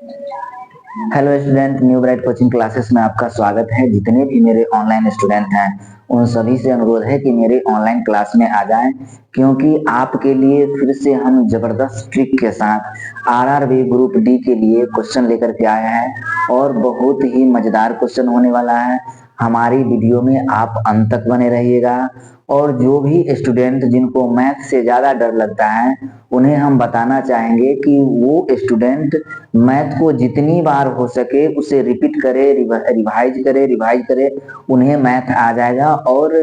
Hello student, new bright coaching classes में आपका स्वागत है। जितने भी मेरे ऑनलाइन स्टूडेंट हैं उन सभी से अनुरोध है कि मेरे ऑनलाइन क्लास में आ जाएं, क्योंकि आपके लिए फिर से हम जबरदस्त ट्रिक के साथ आरआरबी ग्रुप डी के लिए क्वेश्चन लेकर के आए हैं और बहुत ही मजेदार क्वेश्चन होने वाला है। हमारी वीडियो में आप अंत तक बने रहिएगा और जो भी स्टूडेंट जिनको मैथ से ज्यादा डर लगता है उन्हें हम बताना चाहेंगे कि वो स्टूडेंट मैथ को जितनी बार हो सके उसे रिपीट करे, रिवाइज करे, उन्हें मैथ आ जाएगा। और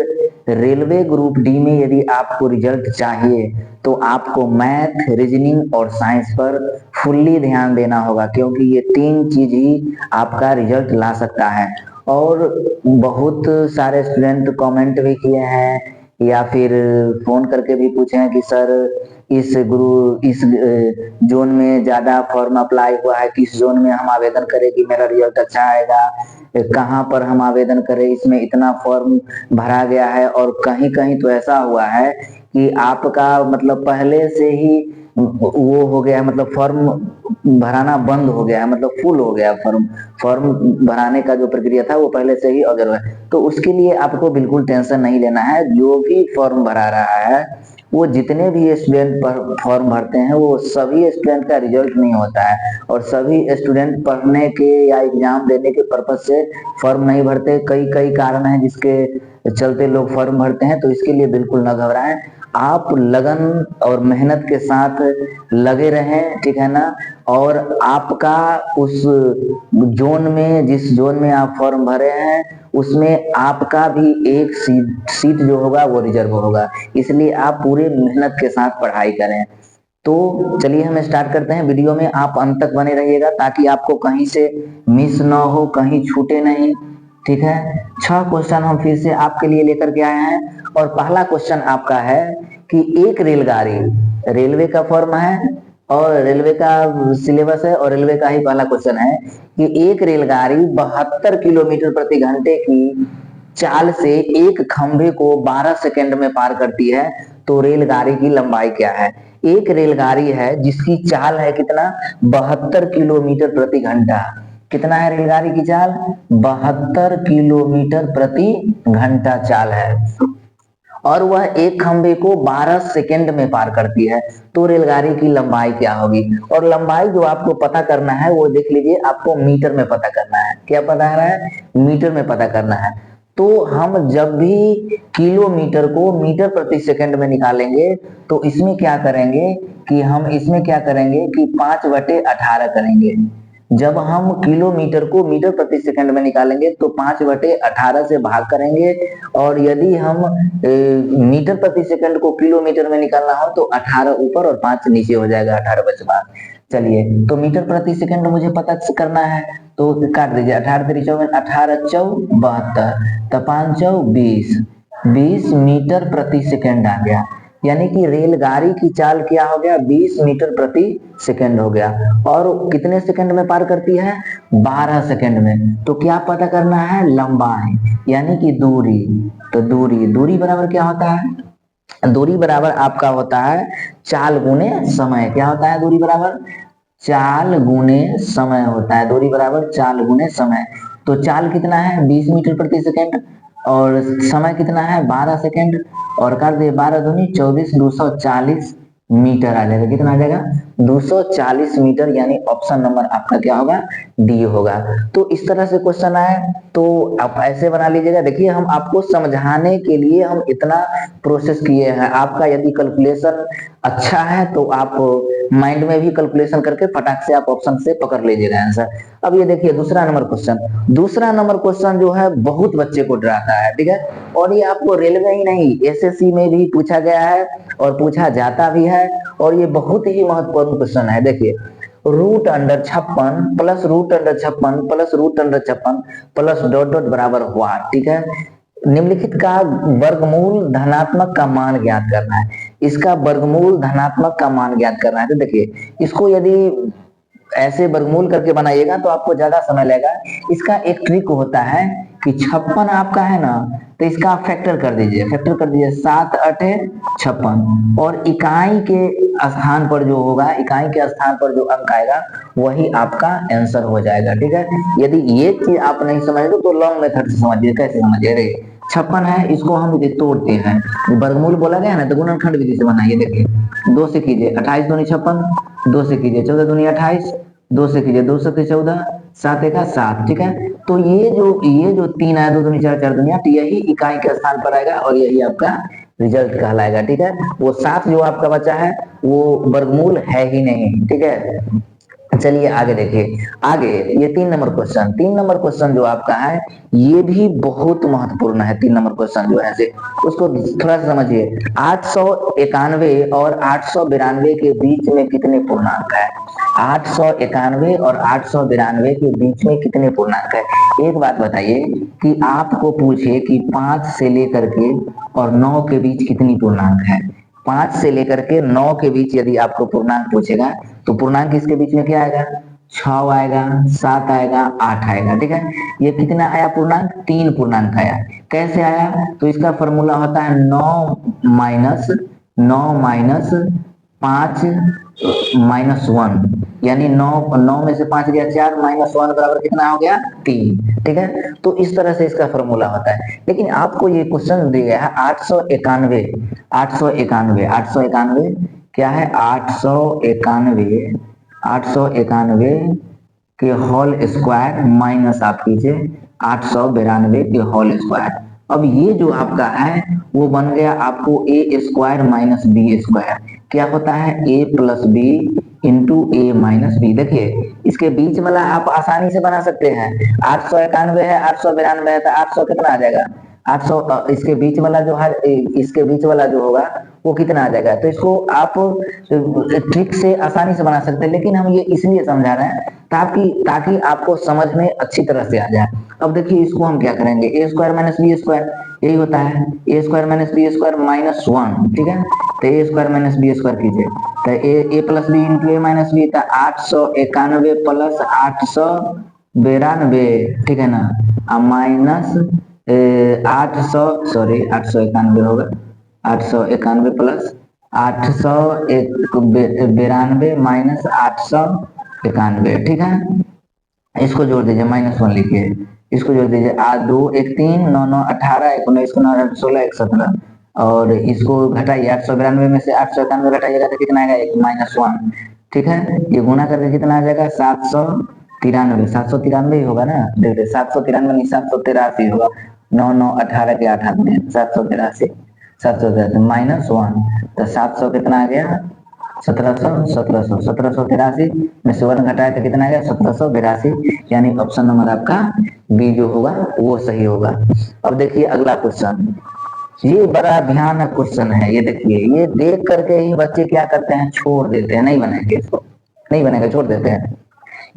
रेलवे ग्रुप डी में यदि आपको रिजल्ट चाहिए तो आपको मैथ, रीजनिंग और साइंस पर फुल्ली ध्यान देना होगा, क्योंकि ये तीन चीज ही आपका रिजल्ट ला सकता है। और बहुत सारे स्टूडेंट कमेंट भी किए हैं या फिर फोन करके भी पूछे हैं कि सर इस जोन में ज्यादा फॉर्म अप्लाई हुआ है, किस जोन में हम आवेदन करें कि मेरा रिजल्ट अच्छा आएगा, कहाँ पर हम आवेदन करें, इसमें इतना फॉर्म भरा गया है। और कहीं कहीं तो ऐसा हुआ है कि आपका मतलब पहले से ही वो हो गया है, मतलब फॉर्म भराना बंद हो गया है, मतलब फुल हो गया फॉर्म। फॉर्म भराने का जो प्रक्रिया था वो पहले से ही अगर है, तो उसके लिए आपको बिल्कुल टेंशन नहीं लेना है। जो भी फॉर्म भरा रहा है, वो जितने भी स्टूडेंट फॉर्म भरते हैं वो सभी स्टूडेंट का रिजल्ट नहीं होता है, और सभी स्टूडेंट पढ़ने के या एग्जाम देने के पर्पज से फॉर्म नहीं भरते। कई कई कारण हैं जिसके चलते लोग फॉर्म भरते हैं, तो इसके लिए बिल्कुल न घबराएं। आप लगन और मेहनत के साथ लगे रहें, ठीक है ना। और आपका उस जोन में, जिस जोन में आप फॉर्म भरे हैं, उसमें आपका भी एक सीट जो होगा वो रिजर्व होगा, इसलिए आप पूरे मेहनत के साथ पढ़ाई करें। तो चलिए हम स्टार्ट करते हैं। वीडियो में आप अंत तक बने रहिएगा ताकि आपको कहीं से मिस ना हो, कहीं छूटे नहीं, ठीक है। 6 क्वेश्चन हम फिर से आपके लिए लेकर के आए हैं और पहला क्वेश्चन आपका है कि एक रेलगाड़ी, रेलवे का फॉर्म है और रेलवे का सिलेबस है और रेलवे का ही पहला क्वेश्चन है कि एक रेलगाड़ी 72 किलोमीटर प्रति घंटे की चाल से एक खंभे को 12 सेकंड में पार करती है, तो रेलगाड़ी की लंबाई क्या है। एक रेलगाड़ी है जिसकी चाल है कितना, 72 किलोमीटर प्रति घंटा। कितना है रेलगाड़ी की चाल, 72 किलोमीटर प्रति घंटा चाल है, और वह एक खंभे को 12 सेकंड में पार करती है, तो रेलगाड़ी की लंबाई क्या होगी। और लंबाई जो आपको पता करना है वो देख लीजिए, आपको मीटर में पता करना है। क्या पता है, मीटर में पता करना है। तो हम जब भी किलोमीटर को मीटर प्रति सेकंड में निकालेंगे तो इसमें क्या करेंगे कि हम इसमें क्या करेंगे कि 5/18 करेंगे। जब हम किलोमीटर को मीटर प्रति सेकंड में निकालेंगे तो 5/18 से भाग करेंगे, और यदि हम मीटर प्रति सेकंड को किलोमीटर में निकालना हो तो 18 ऊपर और 5 नीचे हो जाएगा, 18 बचे बाद। चलिए, तो मीटर प्रति सेकंड मुझे पता करना है, तो काट दीजिए। 18 3 54, 18 चौ 72, तो 5 चौ 20, 20 मीटर प्रति सेकंड आ गया। यानी कि रेलगाड़ी की चाल क्या हो गया, 20 मीटर प्रति सेकंड हो गया। और कितने सेकंड में पार करती है, 12 सेकंड में। तो क्या पता करना है, लंबाई यानी कि दूरी। तो दूरी बराबर क्या होता है, दूरी बराबर आपका होता है चाल गुने समय। क्या होता है दूरी बराबर, चाल गुने समय होता है। दूरी बराबर चाल गुने समय। तो चाल कितना है, 20 मीटर प्रति सेकंड, और समय कितना है, 12 सेकंड, और कर दे 12 दूनी 24, 240 मीटर आ जाएगा। कितना आ जाएगा, 240 मीटर। यानी ऑप्शन नंबर आपका क्या होगा, डी होगा। तो इस तरह से क्वेश्चन आए तो आप ऐसे बना लीजिएगा। देखिए, हम आपको समझाने के लिए हम इतना प्रोसेस किए हैं। आपका यदि कैलकुलेशन अच्छा है तो आप माइंड में भी कैलकुलेशन करके फटाक से आप ऑप्शन से पकड़ लीजिएगा आंसर। अब ये देखिए दूसरा नंबर क्वेश्चन। दूसरा नंबर क्वेश्चन जो है बहुत बच्चे को डराता है, ठीक है। और ये आपको रेलवे ही नहीं, एसएससी में भी पूछा गया है और पूछा जाता भी है, और ये बहुत ही महत्वपूर्ण क्वेश्चन है। देखिए, √56 plus √56 plus √56 plus dot dot बराबर हुआ, ठीक है। निम्नलिखित का वर्गमूल धनात्मक का मान ज्ञात करना है। इसका वर्गमूल धनात्मक का मान ज्ञात करना है। तो देखिए, इसको यदि ऐसे वर्गमूल करके बनाइएगा तो आपको ज्यादा समय लगेगा। इसका एक ट्रिक होता है कि 56 आपका है ना, तो इसका आप फैक्टर कर दीजिए, 7 8 56, और इकाई के स्थान पर जो होगा, इकाई के स्थान पर जो अंक आएगा वही आपका आंसर हो जाएगा। ठीक है, यदि ये चीज आप नहीं समझ लो तो लॉन्ग मेथड से समझिए। कैसे समझिए, रे 56 है, इसको हम तोड़ते हैं, वर्गमूल बोला गया ना, तो गुणनखंड विधि से बनाइए। देखिए 2 से कीजिए 28 दूनी 56, 2 से कीजिए 14 दूनी 28, 2 से कीजिए 2 सत्ते 14, 7 एका 7। ठीक है, तो ये जो 3 आया, 2 दूनी 4, 4 दूनी 8, यही इकाई के स्थान पर आएगा और यही आपका रिजल्ट कहलाएगा। ठीक है, वो 7 जो आपका बचा है वो वर्गमूल है ही नहीं। ठीक है, चलिए आगे देखिए। आगे ये 3 नंबर क्वेश्चन जो आपका है ये भी बहुत महत्वपूर्ण है। 3 नंबर क्वेश्चन जो है से उसको थोड़ा सा समझिए। 891 और 892 के बीच में कितने पूर्णांक है? 891 और 892 के बीच में कितने पूर्णांक है? एक बात बताइए कि आपको पूछे कि 5 से लेकर के और 9 के बीच कितनी पूर्णांक है? 5 से लेकर के 9 के बीच यदि आपको पूर्णांक पूछेगा तो पूर्णांक इसके बीच में क्या आएगा? 6 आएगा, 7 आएगा, 8 आएगा। ठीक है, ये कितना आया पूर्णांक? 3 पूर्णांक आया। कैसे आया? तो इसका फॉर्मूला होता है 9 माइनस 5 माइनस 1, यानी 9 में से 5 गया 4, माइनस 1 बराबर कितना हो गया? 3। ठीक है, तो इस तरह से इसका फॉर्मूला होता है। लेकिन आपको ये क्वेश्चन दिया गया है 891, 891, 891 क्या है? 891 के होल स्क्वायर माइनस आप कीजिए 892 के होल स्क्वायर। अब ये जो आपका है वो बन गया आपको ए स्क्वायर माइनस बी स्क्वायर। क्या होता है? ए plus B into A minus B. देखिए इसके बीच वाला आप आसानी से बना सकते हैं। 891 है, 892 है, तो 800 कितना आ जाएगा? 800। इसके बीच वाला जो है, इसके बीच वाला जो होगा वो कितना आ जाएगा? तो इसको आप ट्रिक से आसानी से बना सकते हैं, लेकिन हम ये इसलिए समझा रहे हैं ताकि आपको समझ में अच्छी तरह से आ जाए। अब देखिए इसको हम क्या करेंगे, A square minus B square, यही होता है A square minus B square minus 1। ठीक है, तो A square minus B square कीजिए, तो A plus B into A minus B, तो 891 प्लस 892, ठीक है ना, माइनस 891 होगा, 891 प्लस 892 माइनस 891। ठीक है, इसको जोड़ दीजिए, -1 लिखिए, इसको जोड़ दीजिए, 2 1 3 9 9 18 1 19 9 16 1 17, और इसको घटाइए, 892 में से 891 घटाइएगा तो कितना आएगा? -1। ठीक है, ये गुना करके कितना आ जाएगा? 793। 793 ही होगा ना, देखिए 793 नहीं 783 होगा। 9 9 18 के 8 आदमी 783, 783 -1, तो 700 कितना आ गया? 1783 में से 1 घटाए तो कितना आ गया? 1782, यानी ऑप्शन नंबर आपका बी जो होगा वो सही होगा। अब देखिए अगला क्वेश्चन, ये बड़ा भयानक क्वेश्चन है। ये देखिए, ये देख करके ही बच्चे क्या करते हैं? छोड़ देते हैं, नहीं बनाएंगे इसको, नहीं बनेगा, छोड़ देते हैं।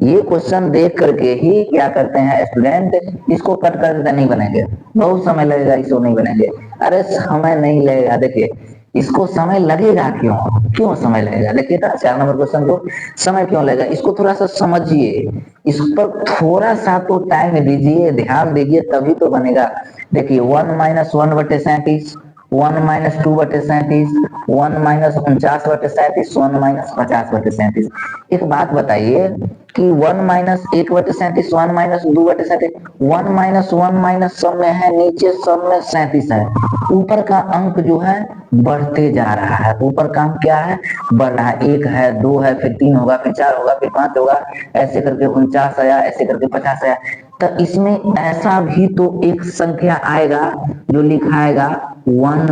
ये क्वेश्चन देख करके ही क्या करते हैं स्टूडेंट? इसको कट कर देते, नहीं बनेंगे, बहुत समय लगेगा, इसको नहीं बनेंगे। अरे समय नहीं लगेगा, देखिए इसको समय लगेगा, क्यों समय लगेगा? देखिए 4 नंबर क्वेश्चन को समय क्यों लगेगा, इसको थोड़ा सा समझिए, इस पर थोड़ा सा तो टाइम दीजिए, ध्यान दीजिए, तभी तो बनेगा। देखिए 1 - 1/37, 1 - 2/37, 1 - 49/37, 1 - 50/37। एक बात बताइए कि 1 - 1/37, 1 - 2/37, 1 - 1 सब में है, नीचे सब में 37 है, ऊपर का अंक जो है बढ़ते जा रहा है, ऊपर का अंक क्या है? बढ़ रहा है। 1 है, 2 है, फिर 3 होगा, फिर 4 होगा, फिर 5 होगा, ऐसे करके 49 आया, ऐसे करके 50 आया। तो इसमें ऐसा भी तो एक संख्या आएगा जो लिखाएगा 1 -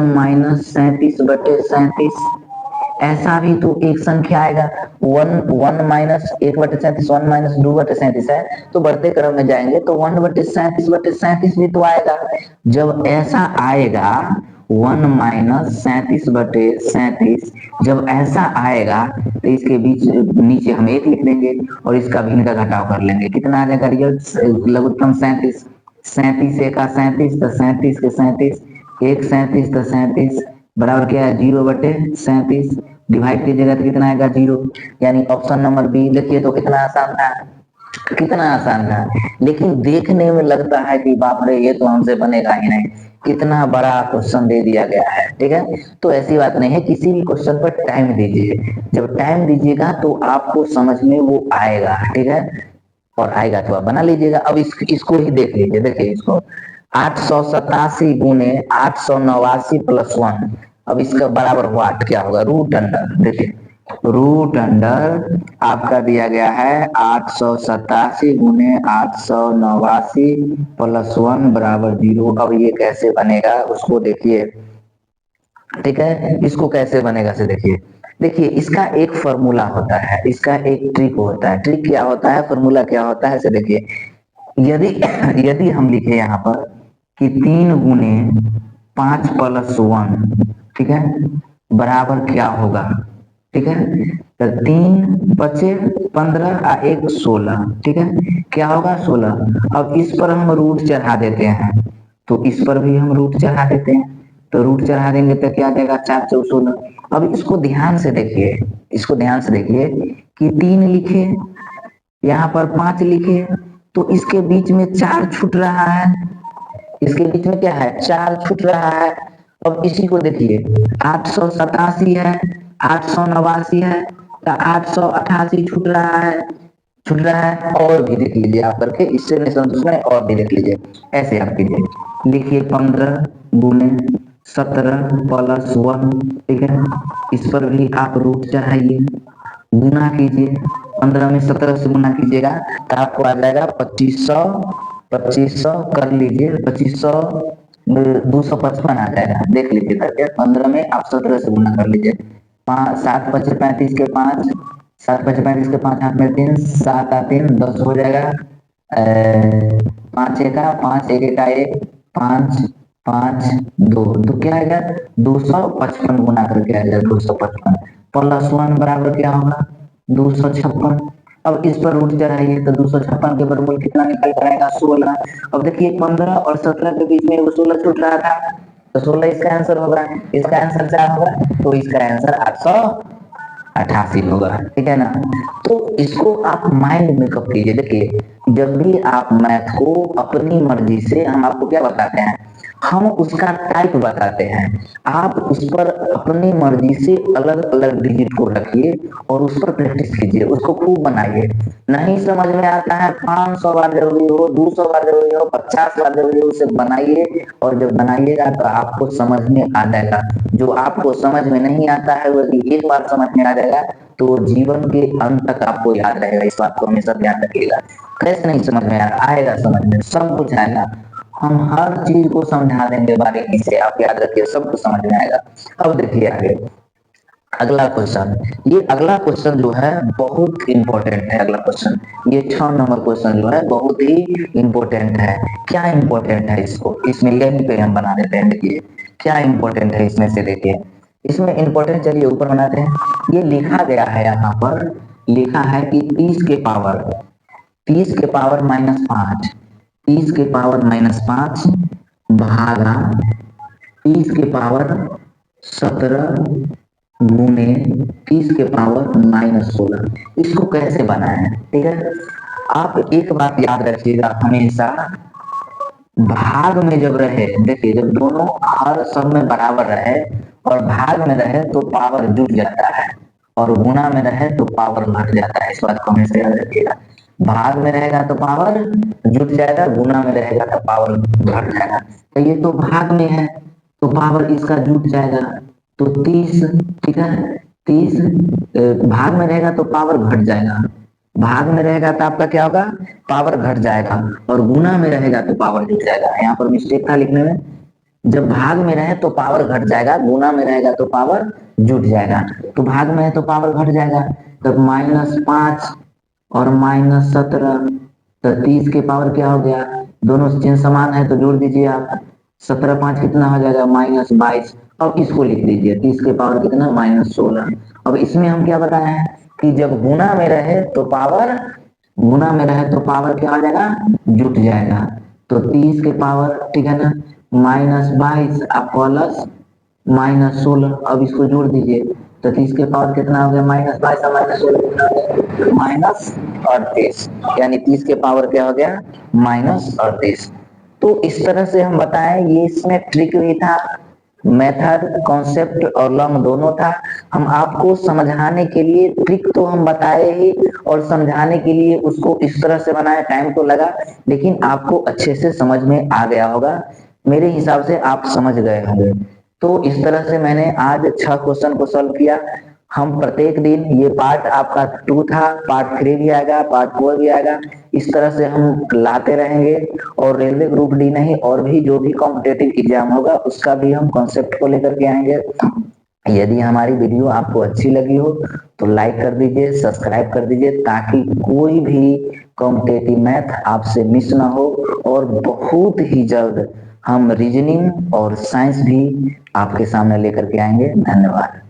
37/37, ऐसा भी तो एक संख्या आएगा 1 - 1/37, 1 - 2/37 है, तो बढ़ते क्रम में जाएंगे तो 1/37/37 भी तो आएगा। जब ऐसा आएगा 1 - 37/37, जब ऐसा आएगा तो इसके बीच नीचे हम 1 लिख देंगे और इसका भिन्न का घटाव कर लेंगे, कितना आ जाएगा रिजल्ट? लघुत्तम 37, 37 एका 37, तो 37 के 37, 1 37 तो 37 बराबर क्या है? 0/37, डिवाइड कीजिएगा तो कितना आएगा? 0, यानी ऑप्शन नंबर बी। देखिए तो कितना आसान था, कितना आसान था, लेकिन देखने में लगता है कि बाप रे ये तो हमसे बनेगा ही नहीं। कितना बड़ा क्वेश्चन दे दिया गया है, ठीक है। तो ऐसी बात नहीं है, किसी भी क्वेश्चन पर टाइम दीजिए, जब टाइम दीजिएगा तो आपको समझ में वो आएगा, ठीक है। और आएगा तो आप बना लीजिएगा। अब इसको ही देख लीजिए, देखिए इसको 887 × 889 प्लस 1। अब इसका बराबर वाट क्या होगा, रूट अंडर, देखिए रूट अंडर आपका दिया गया है 887 × 889 प्लस 1 बराबर 0। अब ये कैसे बनेगा उसको देखिए, ठीक है। इसको कैसे बनेगा से देखिए, देखिए इसका एक फॉर्मूला होता है, इसका एक ट्रिक होता है। ट्रिक क्या होता है, फॉर्मूला क्या होता है से देखिए, यदि यदि हम लिखे यहाँ पर कि 3 × 5 + 1, ठीक है, बराबर क्या होगा, ठीक है। तो 3 × 5 = 15 और 1 = 16, ठीक है। क्या होगा 16। अब इस पर हम रूट चढ़ा देते हैं, तो इस पर भी हम रूट चढ़ा देते हैं, तो रूट चढ़ा देंगे तो क्या देगा, 4 × 4 = 16। अब इसको ध्यान से देखिए, इसको ध्यान से देखिए कि 3 लिखे, यहाँ पर 5 लिखे, तो इसके बीच में 4 छूट रहा है, इसके बीच में क्या है, 4 छूट रहा है। अब इसी को देखिए 887 है, 889 है, तो 888 छूट रहा है। और भी देख लीजिए आप करके, इससे नहीं संतुष्ट है और भी देख लीजिए। ऐसे आप कीजिए, लिखिए 15 × 17 + 1, ठीक है। इस पर भी आप रूट चढ़ाइए, गुना कीजिए, 15 में 17 से गुना कीजिएगा तो आपको आ जाएगा 2500। 2500 कर लीजिए, 2500 255 आ जाएगा, देख लीजिए करके। 15 में आप 17 से गुना कर लीजिए, 7 × 5 = 35 के 5, 7 × 5 = 35 के 5, 8 में 3, 7 और 3 10 हो जाएगा। 5 × 1 = 5, 1 × 1 = 5, 5 2 2 क्या आएगा, 255 गुना करके आएगा 255 प्लस 1 बराबर क्या होगा, 256। अब इस पर रूट चढ़ाइए तो 256 के वर्गमूल कितना निकल कर आएगा, 16। अब देखिए 15 और 17 के बीच में वो 16 छूट रहा था, तो 16 इसका आंसर होगा, इसका आंसर क्या होगा, तो इसका आंसर 888 होगा, ठीक है ना। तो इसको आप माइंड में कब कीजिए, देखिए जब भी आप मैथ को अपनी मर्जी से, हम आपको क्या बताते हैं, हम उसका टाइप बताते हैं, आप उस पर अपनी मर्जी से अलग अलग डिजिट को रखिए और उस पर प्रैक्टिस कीजिए, उसको खूब बनाइए। नहीं समझ में आता है, 500 बार जरूरी हो, 200 बार जरूरी हो, 50 बार जरूरी हो, उसे बनाइए। और जब बनाइएगा तो आपको समझ में आ जाएगा। जो आपको समझ में नहीं आता है वो एक बार समझ में आ जाएगा तो जीवन के अंत तक आपको याद रहेगा। इस बात को हमेशा ध्यान रखिएगा। कैसे नहीं समझ में आएगा, समझ में सब कुछ आएगा। हम हर चीज को समझा देंगे बारीकी से, आप याद रखिए, सब कुछ समझ में आएगा। अब देखिए आगे अगला क्वेश्चन, ये अगला क्वेश्चन जो है बहुत इंपॉर्टेंट है। अगला क्वेश्चन, ये 6 नंबर क्वेश्चन जो है बहुत ही इंपॉर्टेंट है। क्या इंपॉर्टेंट है, इसको इसमें यहीं पे हम बना देते हैं। देखिए क्या इंपॉर्टेंट है इसमें से, देखिए इसमें इंपॉर्टेंट, चलिए ऊपर बनाते हैं। ये लिखा गया है, यहाँ पर लिखा है कि 30 के पावर -5, 30 के पावर -5 भागा 30 के पावर 17 गुने 30 के पावर -16। इसको कैसे बनाए, ठीक है। आप एक बात याद रखिएगा हमेशा, भाग में जब रहे, देखिए जब दोनों हर सब में बराबर रहे और भाग में रहे तो पावर जुट जाता है, और गुणा में रहे तो पावर घट जाता है। इस बात को हमेशा याद रखिएगा। भाग में रहेगा तो पावर जुट जाएगा, गुणा में रहेगा तो पावर घट जाएगा। तो ये तो भाग में है तो पावर इसका जुट जाएगा, तो 30, ठीक है। 30 भाग में रहेगा तो पावर घट जाएगा, भाग में रहेगा तो आपका क्या होगा, पावर घट जाएगा, और गुना में रहेगा तो पावर जुट जाएगा। यहाँ पर मिस्टेक था लिखने में, जब भाग में रहे तो पावर घट जाएगा, गुना में रहेगा तो पावर जुट जाएगा। तो भाग में है तो पावर घट जाएगा, तो -5 और -17, तो 30 के पावर क्या हो गया, दोनों चिन्ह समान है तो जोड़ दीजिए आप, 17 5 कितना हो जाएगा, -22। अब इसको लिख दीजिए, 30 के पावर कितना, -16। अब इसमें हम क्या बताए हैं कि जब गुना में रहे तो पावर, गुना में रहे तो पावर क्या हो जाएगा, जुट जाएगा। तो 30 के पावर, ठीक है ना, -22 आप प्लस -16, अब इसको जोड़ दीजिए तो 30 के पावर कितना हो गया, -22 और -16 कितना हो गया, -38। यानी 30 के पावर क्या हो गया, -38। तो इस तरह से हम बताएं, ये इसमें ट्रिक भी था, मेथड, कॉन्सेप्ट और लॉन्ग दोनों था। हम आपको समझाने के लिए ट्रिक तो हम बताए ही, और समझाने के लिए उसको इस तरह से बनाए, टाइम तो लगा, लेकिन आपको अच्छे से समझ में आ गया होगा। मेरे हिसाब से आप समझ गए होंगे। तो इस तरह से मैंने आज 6 क्वेश्चन को सॉल्व किया। हम प्रत्येक दिन, ये पार्ट आपका 2 था, पार्ट 3 भी आएगा, पार्ट 4 भी आएगा, इस तरह से हम लाते रहेंगे। और रेलवे ग्रुप डी नहीं, और भी जो भी कॉम्पिटेटिव एग्जाम होगा उसका भी हम कॉन्सेप्ट को लेकर के आएंगे। यदि हमारी वीडियो आपको अच्छी लगी हो तो लाइक कर दीजिए, सब्सक्राइब कर दीजिए, ताकि कोई भी कॉम्पिटेटिव मैथ आपसे मिस ना हो। और बहुत ही जल्द हम रीजनिंग और साइंस भी आपके सामने लेकर के आएंगे। धन्यवाद।